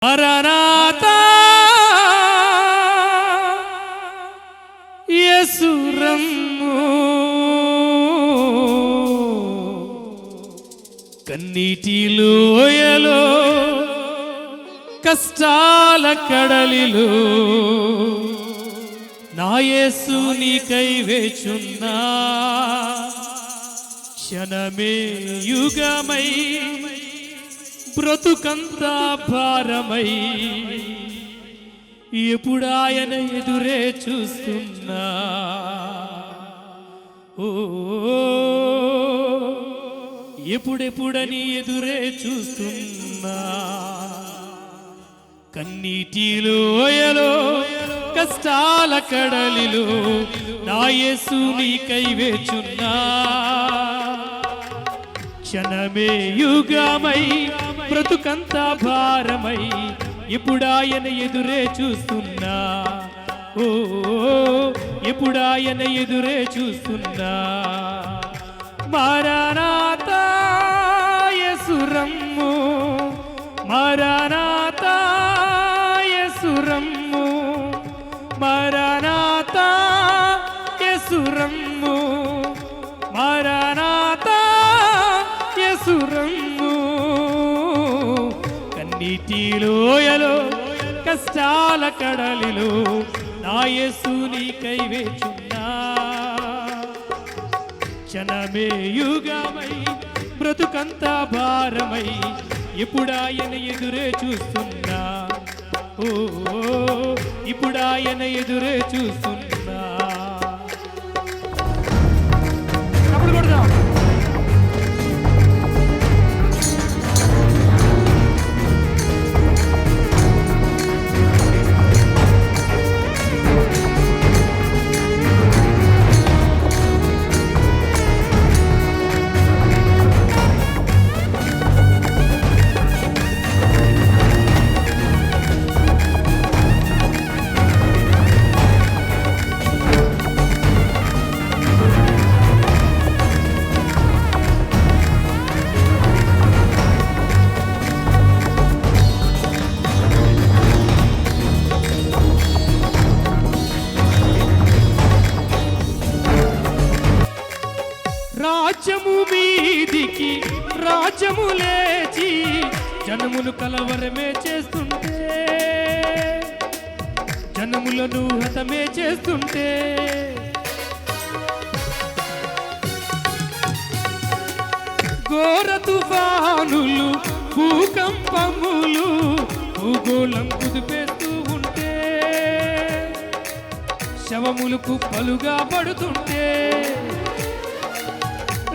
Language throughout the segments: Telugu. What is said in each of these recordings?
మరణాతా యేసు రమ్ము కన్నీటి లోయలో కష్టాల కడలిలో నా యేసు నీకై వేచున్నా క్షణమే యుగమై బ్రతుకంతా భారమై ఎప్పుడు ఆయన ఎదురే చూస్తున్నా ఓ ఎప్పుడెప్పుడని ఎదురే చూస్తున్నా కన్నీటి లోయలో కష్టాల కడలిలో నా యేసు నీకై వేచున్నా క్షణమే యుగమై బ్రతుకంతా భారమై ఎప్పుడాయన ఎదురే చూస్తున్నా ఓ ఎప్పుడాయన ఎదురే చూస్తున్నా మరణాతా యేసు రమ్ము మరణాతా యేసు రమ్ము మరణాతా యేసు రమ్ము మరణాతా యేసు రమ్ము కన్నీటి లోయలో కష్టాల కడలిలో నా యేసు నీకై వేచున్నా క్షణమే యుగమై బ్రతుకంతా భారమై ఎప్పుడాయన ఎదురే చూస్తున్నా ఓ ఇప్పుడాయన ఎదురే చూస్తున్నా అప్పుడు కొడదాం రాజ్యము మీదికి రాజ్యము లేచి జనమును కలవరమే చేస్తుంటే జనములను హతమే చేస్తుంటే ఘోర తుఫానులు భూకంపములు భూగోళం కుదిపేస్తూ ఉంటే శవములు కుప్పలుగా పడుతుంటే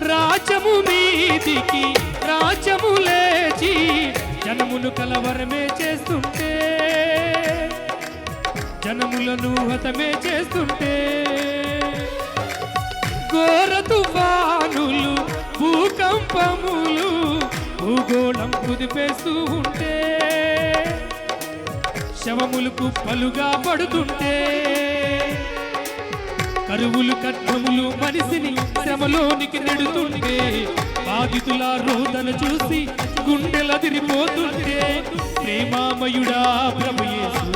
రాజ్యము మీదికి రాజ్యము లేచి జనమును కలవరమే చేస్తుంటే జనములను హతమే చేస్తుంటే ఘోర తుఫానులు భూకంపములు భూగోళం కుదిపేస్తూ ఉంటే శవములు కుప్పలుగా పడుతుంటే కరువులు కట్నములు మనిషిని శ్రమలోనికి నెడుతుంటే బాధితుల రోదన చూసి గుండెలదిరిపోతుంటే ప్రేమామయుడా ప్రభు యేసు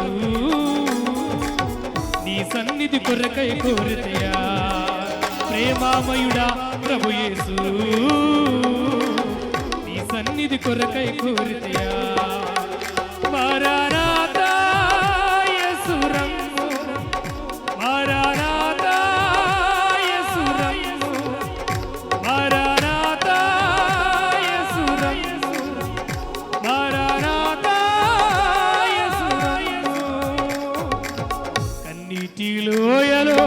నీ సన్నిధి కొరకై కోరితయా ప్రేమామయుడా ప్రభు యేసు నీ సన్నిధి కొరకై కోరితయా మరణాతా యేసు రమ్ము మరణాతా యేసు రమ్ము మరణాతా యేసు రమ్ము మరణాతా యేసు రమ్ము కన్నీటి లోయలో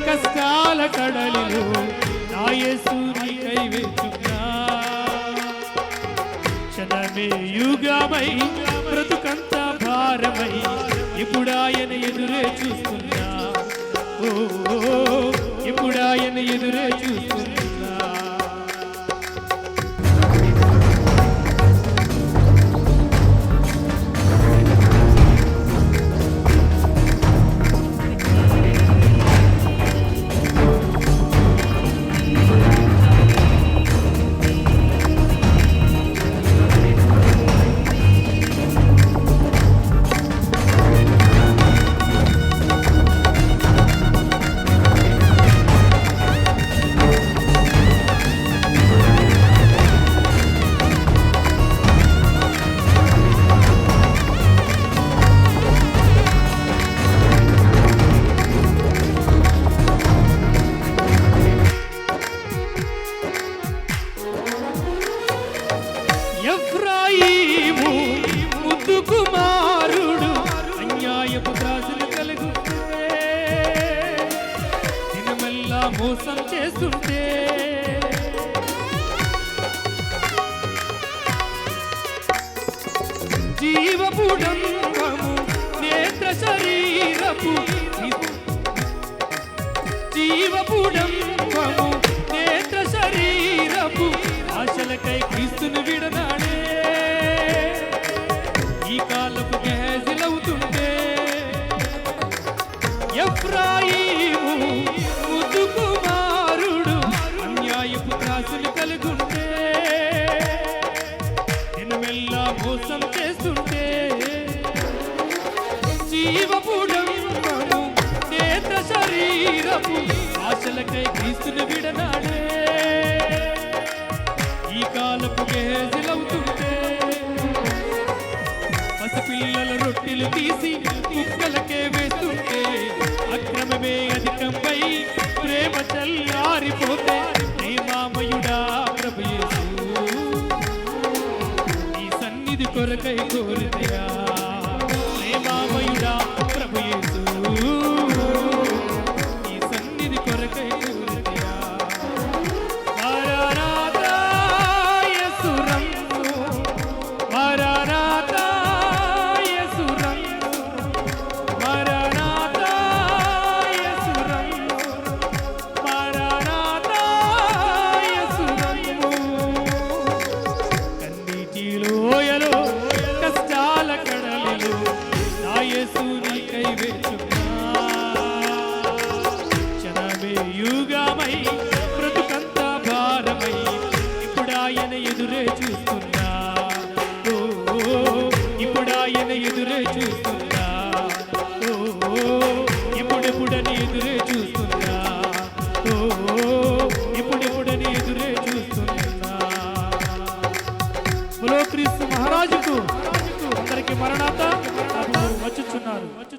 కష్టాల కడలిలో నా యేసు నీకై వేచున్నా క్షణమే యుగమై బ్రతుకంతా భారమై ఎప్పుడాయన ఎదురే చూస్తున్నా ఓ ఎప్పుడాయన ఎదురే చూస్తున్నా జీవపుడంబము నేత్ర శరీరపు జీవపుడంబము నేత్ర శరీరపు ఆశలకై క్రీస్తుని విడనాడే ఈ కాలపు గేజిలవుతుంటే ఎఫ్రాయిము ముద్దు కుమారుడు అన్యాయపు త్రాసులు కలుగుంటే దినమెల్లా మోసం చేస్తుంటే జీవపుడంబము నేత్ర శరీరపు ఆశలకై క్రీస్తుని విడనాడే ఈ కాలపు గేజిలవుతుంటే పసిపిల్లల రొట్టెలు తీసి కుక్కలకే వేస్తుంటే అక్రమమే అధికంపై ప్రేమ చల్లారిపోతే ప్రేమామయుడా ప్రభు యేసు నీ సన్నిధి కొరకై కోరితయా